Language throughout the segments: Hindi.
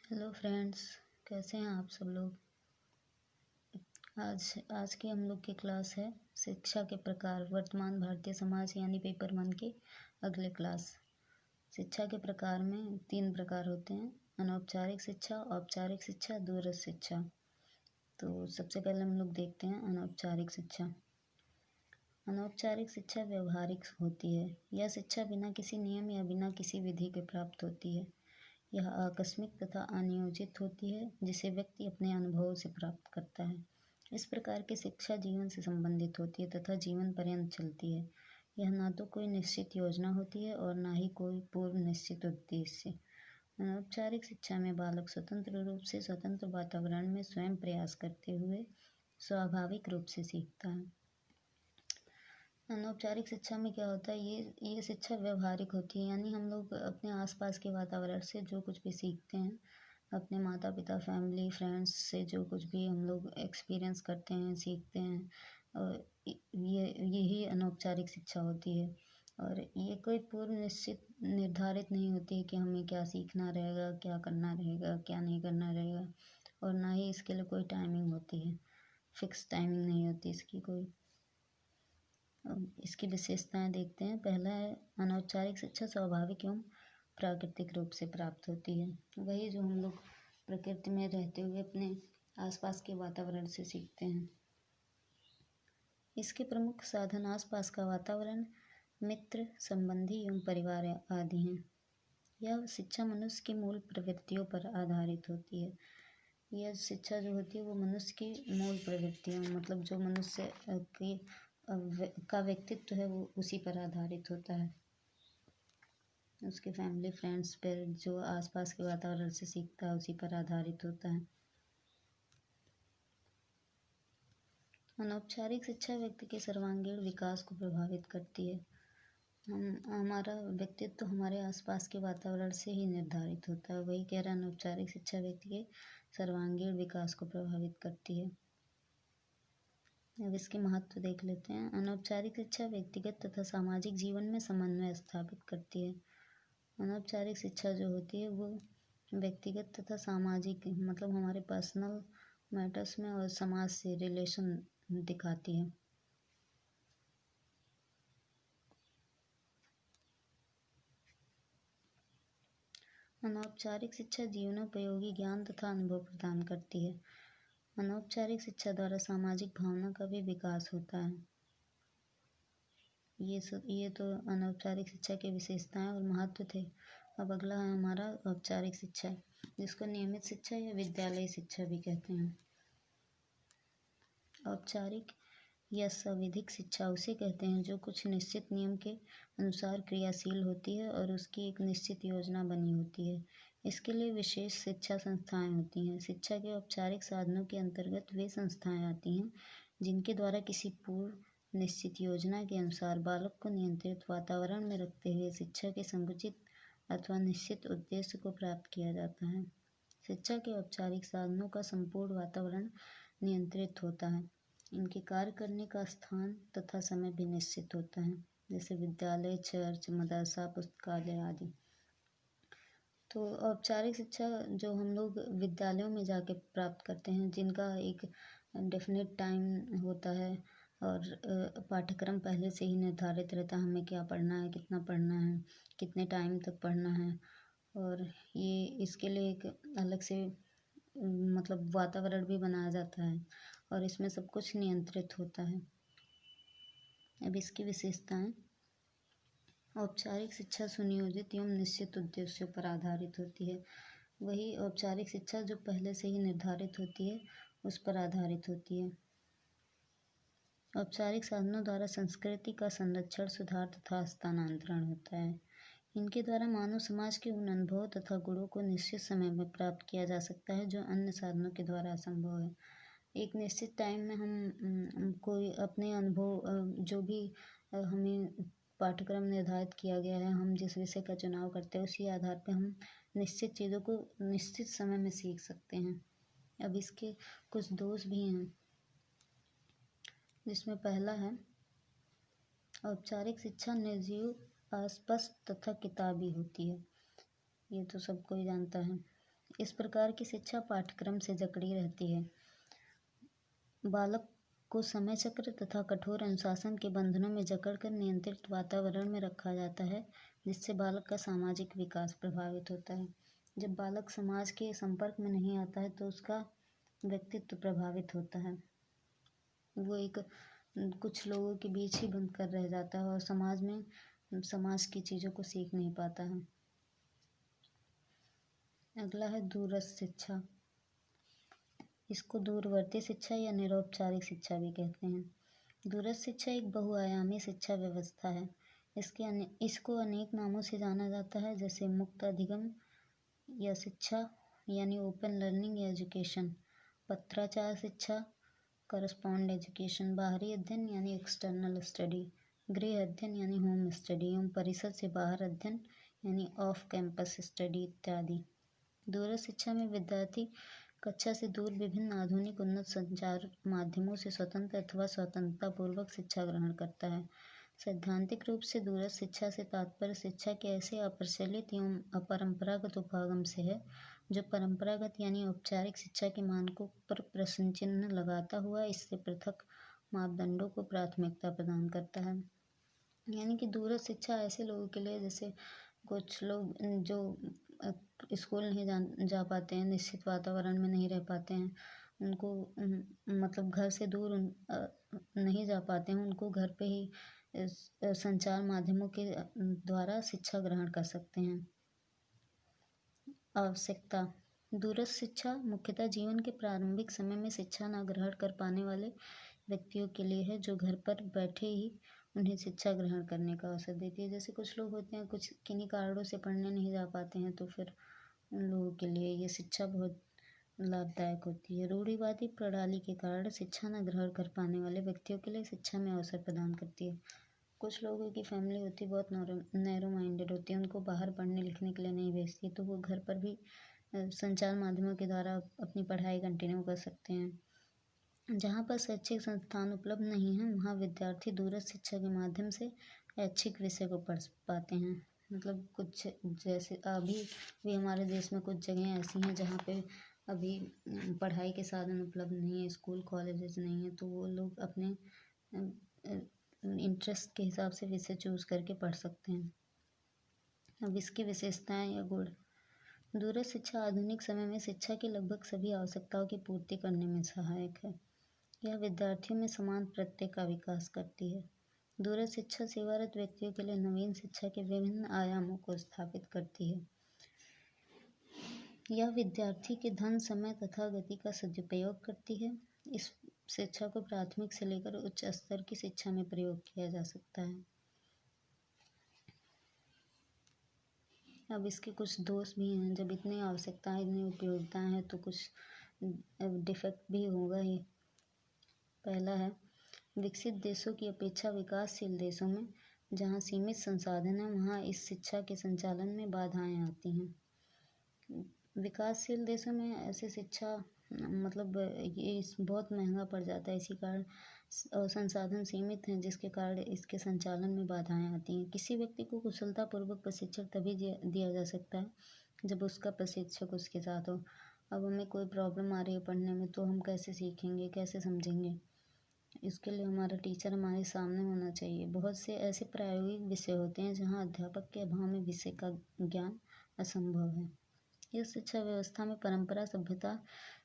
हेलो फ्रेंड्स, कैसे हैं आप सब लोग। आज की हम लोग की क्लास है शिक्षा के प्रकार वर्तमान भारतीय समाज यानी पेपर 1 के अगले क्लास। शिक्षा के प्रकार में 3 प्रकार होते हैं: अनौपचारिक शिक्षा, औपचारिक शिक्षा, दूरस्थ शिक्षा। तो सबसे पहले हम लोग देखते हैं अनौपचारिक शिक्षा। अनौपचारिक शिक्षा व्यवहारिक होती है। यह शिक्षा बिना किसी नियम या बिना किसी विधि के प्राप्त होती है। यह आकस्मिक तथा अनियोजित होती है, जिसे व्यक्ति अपने अनुभवों से प्राप्त करता है। इस प्रकार की शिक्षा जीवन से संबंधित होती है तथा जीवन पर्यंत चलती है। यह ना तो कोई निश्चित योजना होती है और ना ही कोई पूर्व निश्चित उद्देश्य। अनौपचारिक शिक्षा में बालक स्वतंत्र रूप से स्वतंत्र वातावरण में स्वयं प्रयास करते हुए स्वाभाविक रूप से सीखता है। अनौपचारिक शिक्षा में क्या होता है, ये शिक्षा व्यवहारिक होती है, यानी हम लोग अपने आसपास के वातावरण से जो कुछ भी सीखते हैं, अपने माता पिता, फैमिली, फ्रेंड्स से जो कुछ भी हम लोग एक्सपीरियंस करते हैं, सीखते हैं, और यही अनौपचारिक शिक्षा होती है। और ये कोई पूर्व निश्चित निर्धारित नहीं होती है कि हमें क्या सीखना रहेगा, क्या करना रहेगा, क्या नहीं करना रहेगा, और ना ही इसके लिए कोई टाइमिंग होती है, फिक्स टाइमिंग नहीं होती इसकी कोई। इसकी विशेषताएं देखते हैं। पहला है अनौपचारिक शिक्षा स्वाभाविक एवं प्राकृतिक रूप से प्राप्त होती है। वही जो हम लोग प्रकृति में रहते हुए अपने आसपास के वातावरण से सीखते हैं। इसके प्रमुख साधन आसपास का वातावरण, मित्र, संबंधी एवं परिवार आदि हैं। यह शिक्षा मनुष्य की मूल प्रवृत्तियों पर आधारित होती है। यह शिक्षा जो होती है वो मनुष्य की मूल प्रवृत्तियों, मतलब जो मनुष्य की का व्यक्तित्व है वो उसी पर आधारित होता है। उसके फैमिली, फ्रेंड्स पर, जो आसपास के वातावरण से सीखता है उसी पर आधारित होता है। अनौपचारिक शिक्षा व्यक्ति के सर्वांगीण विकास को प्रभावित करती है। हमारा व्यक्तित्व हमारे आसपास के वातावरण से ही निर्धारित होता है। वही कह रहा है, अनौपचारिक शिक्षा व्यक्ति के सर्वांगीण विकास को प्रभावित करती है। अब इसके महत्व देख लेते हैं। अनौपचारिक शिक्षा व्यक्तिगत तथा सामाजिक जीवन में समन्वय स्थापित करती है। अनौपचारिक शिक्षा जो होती है वो व्यक्तिगत तथा सामाजिक, मतलब हमारे पर्सनल मैटर्स में और समाज से रिलेशन दिखाती है। अनौपचारिक शिक्षा जीवनोपयोगी ज्ञान तथा अनुभव प्रदान करती है। अनौपचारिक शिक्षा द्वारा सामाजिक भावना का भी विकास होता है। ये तो अनौपचारिक शिक्षा की विशेषताएं और महत्व थे। अब अगला है हमारा औपचारिक शिक्षा, जिसको नियमित शिक्षा या विद्यालय शिक्षा भी कहते हैं। औपचारिक या सविधिक शिक्षा उसे कहते हैं जो कुछ निश्चित नियम के अनुसार क्रियाशील होती है और उसकी एक निश्चित योजना बनी होती है। इसके लिए विशेष शिक्षा संस्थाएं होती हैं। शिक्षा के औपचारिक साधनों के अंतर्गत वे संस्थाएं आती हैं जिनके द्वारा किसी पूर्व निश्चित योजना के अनुसार बालक को नियंत्रित वातावरण में रखते हुए शिक्षा के संकुचित अथवा निश्चित उद्देश्य को प्राप्त किया जाता है। शिक्षा के औपचारिक साधनों का संपूर्ण वातावरण नियंत्रित होता है। इनके कार्य करने का स्थान तथा समय भी निश्चित होता है, जैसे विद्यालय, चर्च, मदरसा, पुस्तकालय आदि। तो औपचारिक शिक्षा जो हम लोग विद्यालयों में जाके प्राप्त करते हैं, जिनका एक डेफिनेट टाइम होता है और पाठ्यक्रम पहले से ही निर्धारित रहता है, हमें क्या पढ़ना है, कितना पढ़ना है, कितने टाइम तक पढ़ना है, और ये इसके लिए एक अलग से मतलब वातावरण भी बनाया जाता है और इसमें सब कुछ नियंत्रित होता है। अब इसकी विशेषताएं। औपचारिक शिक्षा सुनियोजित एवं निश्चित उद्देश्यों पर आधारित होती है। वही औपचारिक शिक्षा जो पहले से ही निर्धारित होती है उस पर आधारित होती है। औपचारिक साधनों द्वारा संस्कृति का संरक्षण, सुधार तथा हस्तांतरण होता है। इनके द्वारा मानव समाज के उन अनुभवों तथा गुणों को निश्चित समय में प्राप्त किया जा सकता है जो अन्य साधनों के द्वारा असंभव है। एक निश्चित टाइम में हम कोई अपने अनुभव, जो भी हमें पाठ्यक्रम निर्धारित किया गया है, हम जिस विषय का चुनाव करते हैं उसी आधार पर हम निश्चित चीज़ों को निश्चित समय में सीख सकते हैं। अब इसके कुछ दोष भी हैं, जिसमें पहला है औपचारिक शिक्षा निर्जीव, अस्पष्ट तथा किताबी होती है। ये तो सबको ही जानता है। इस प्रकार की शिक्षा पाठ्यक्रम से जकड़ी रहती है। बालक को समय चक्र तथा कठोर अनुशासन के बंधनों में जकड़कर नियंत्रित वातावरण में रखा जाता है, जिससे बालक का सामाजिक विकास प्रभावित होता है। जब बालक समाज के संपर्क में नहीं आता है तो उसका व्यक्तित्व प्रभावित होता है। वो एक कुछ लोगों के बीच ही बंद कर रह जाता है और समाज की चीज़ों को सीख नहीं पाता है। अगला है दूरस्थ शिक्षा। इसको दूरवर्ती शिक्षा या निरौपचारिक शिक्षा भी कहते हैं। दूरस्थ शिक्षा एक बहुआयामी शिक्षा व्यवस्था है। इसको अनेक नामों से जाना जाता है, जैसे मुक्त अधिगम या शिक्षा यानी ओपन लर्निंग या एजुकेशन, पत्राचार शिक्षा, करस्पॉन्ड एजुकेशन, बाहरी अध्ययन यानी एक्सटर्नल स्टडी, गृह अध्ययन यानी होम स्टडी एवं परिसर से बाहर अध्ययन यानी ऑफ कैंपस स्टडी इत्यादि। दूरस्थ शिक्षा में विद्यार्थी कक्षा से दूर विभिन्न आधुनिक उन्नत संचार माध्यमों से स्वतंत्र अथवा स्वतंत्रतापूर्वक शिक्षा ग्रहण करता है। सैद्धांतिक रूप से दूरस्थ शिक्षा से तात्पर्य शिक्षा के ऐसे अप्रचलित एवं अपरंपरागत उपागम से है, जो परंपरागत यानी औपचारिक शिक्षा के मानकों पर प्रश्न चिन्ह लगाता हुआ इससे पृथक मापदंडों को प्राथमिकता प्रदान करता है। यानी कि दूरस्थ शिक्षा ऐसे लोगों के लिए, जैसे कुछ लोग जो स्कूल नहीं जा पाते हैं, निश्चित वातावरण में नहीं रह पाते हैं, उनको मतलब घर से दूर नहीं जा पाते हैं, उनको घर पे ही संचार माध्यमों के द्वारा शिक्षा ग्रहण कर सकते हैं। आवश्यकता। दूरस्थ शिक्षा मुख्यतः जीवन के प्रारंभिक समय में शिक्षा न ग्रहण कर पाने वाले व्यक्तियों के लिए है, जो घर पर बैठे ही उन्हें शिक्षा ग्रहण करने का अवसर देती है। जैसे कुछ लोग होते हैं, कुछ किन्हीं कारणों से पढ़ने नहीं जा पाते हैं, तो फिर उन लोगों के लिए ये शिक्षा बहुत लाभदायक होती है। रूढ़िवादी प्रणाली के कारण शिक्षा न ग्रहण कर पाने वाले व्यक्तियों के लिए शिक्षा में अवसर प्रदान करती है। कुछ लोगों की फैमिली होती है बहुत नैरो माइंडेड होती है, उनको बाहर पढ़ने लिखने के लिए नहीं भेजती, तो वो घर पर भी संचार माध्यमों के द्वारा अपनी पढ़ाई कंटिन्यू कर सकते हैं। जहाँ पर शैक्षिक संस्थान उपलब्ध नहीं है, वहाँ विद्यार्थी दूरस्थ शिक्षा के माध्यम से ऐच्छिक विषय को पढ़ पाते हैं। मतलब कुछ जैसे अभी भी हमारे देश में कुछ जगह ऐसी हैं जहाँ पे अभी पढ़ाई के साधन उपलब्ध नहीं है, स्कूल कॉलेजेस नहीं है, तो वो लोग अपने इंटरेस्ट के हिसाब से विषय चूज करके पढ़ सकते हैं। अब इसकी विशेषताएं या गुण। दूरस्थ शिक्षा आधुनिक समय में शिक्षा की लगभग सभी आवश्यकताओं की पूर्ति करने में सहायक है। यह विद्यार्थियों में समान प्रत्यय का विकास करती है। दूरस्थ शिक्षा सेवारत व्यक्तियों के लिए नवीन शिक्षा के विभिन्न आयामों को स्थापित करती है। यह विद्यार्थी के धन, समय तथा गति का सदुपयोग करती है। इस शिक्षा को प्राथमिक से लेकर उच्च स्तर की शिक्षा में प्रयोग किया जा सकता है। अब इसके कुछ दोष भी हैं। जब इतनी आवश्यकताएं, इतनी उपयोगिताएं हैं, तो कुछ डिफेक्ट भी होगा ही। पहला है, विकसित देशों की अपेक्षा विकासशील देशों में जहाँ सीमित संसाधन है, वहाँ इस शिक्षा के संचालन में बाधाएं आती हैं। विकासशील देशों में ऐसी शिक्षा मतलब ये बहुत महंगा पड़ जाता है, इसी कारण संसाधन सीमित हैं, जिसके कारण इसके संचालन में बाधाएं आती हैं। किसी व्यक्ति को कुशलतापूर्वक प्रशिक्षण तभी दिया जा सकता है जब उसका प्रशिक्षक उसके साथ हो। अब हमें कोई प्रॉब्लम आ रही है पढ़ने में, तो हम कैसे सीखेंगे, कैसे समझेंगे? इसके लिए हमारा टीचर हमारे सामने होना चाहिए। बहुत से ऐसे प्रायोगिक विषय होते हैं जहाँ अध्यापक के अभाव में विषय का ज्ञान असंभव है। इस शिक्षा व्यवस्था में परंपरा, सभ्यता,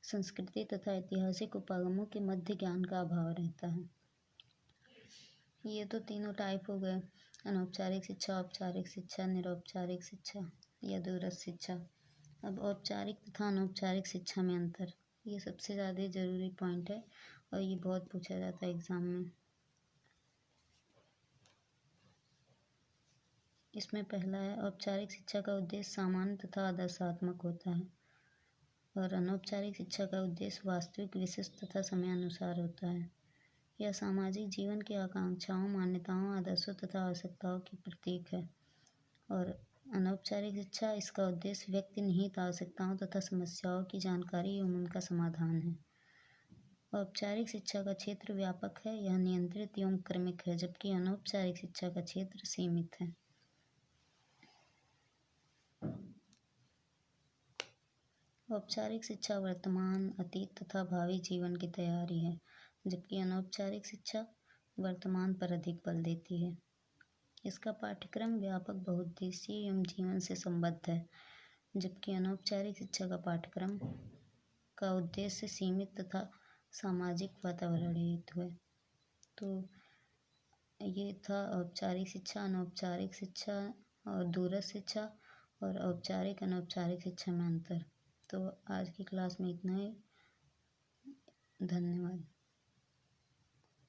संस्कृति तथा ऐतिहासिक उपागमों के मध्य ज्ञान का अभाव रहता है। ये तो तीनों टाइप हो गए, अनौपचारिक शिक्षा, औपचारिक शिक्षा, निरौपचारिक शिक्षा या दूरस्थ शिक्षा। अब औपचारिक तथा अनौपचारिक शिक्षा में अंतर, ये सबसे ज़्यादा ज़रूरी पॉइंट है और ये बहुत पूछा जाता है एग्ज़ाम में। इसमें पहला है, औपचारिक शिक्षा का उद्देश्य सामान्य तथा आदर्शात्मक होता है और अनौपचारिक शिक्षा का उद्देश्य वास्तविक, विशिष्ट तथा समयानुसार होता है। यह सामाजिक जीवन की आकांक्षाओं, मान्यताओं, आदर्शों तथा आवश्यकताओं की प्रतीक है। और अनौपचारिक शिक्षा, इसका उद्देश्य व्यक्ति निहित आवश्यकताओं तथा समस्याओं की जानकारी एवं उनका समाधान है। औपचारिक शिक्षा का क्षेत्र व्यापक है, यह नियंत्रित एवं क्रमिक है, जबकि अनौपचारिक शिक्षा का क्षेत्र सीमित है। औपचारिक शिक्षा वर्तमान, अतीत तथा भावी जीवन की तैयारी है, जबकि अनौपचारिक शिक्षा वर्तमान पर अधिक बल देती है। इसका पाठ्यक्रम व्यापक, बहुउद्देशीय एवं जीवन से संबद्ध है, जबकि अनौपचारिक शिक्षा का पाठ्यक्रम का उद्देश्य सीमित तथा सामाजिक वातावरण हेतु है। तो ये था औपचारिक शिक्षा, अनौपचारिक शिक्षा और दूरस्थ शिक्षा और औपचारिक अनौपचारिक शिक्षा में अंतर। तो आज की क्लास में इतना ही। धन्यवाद।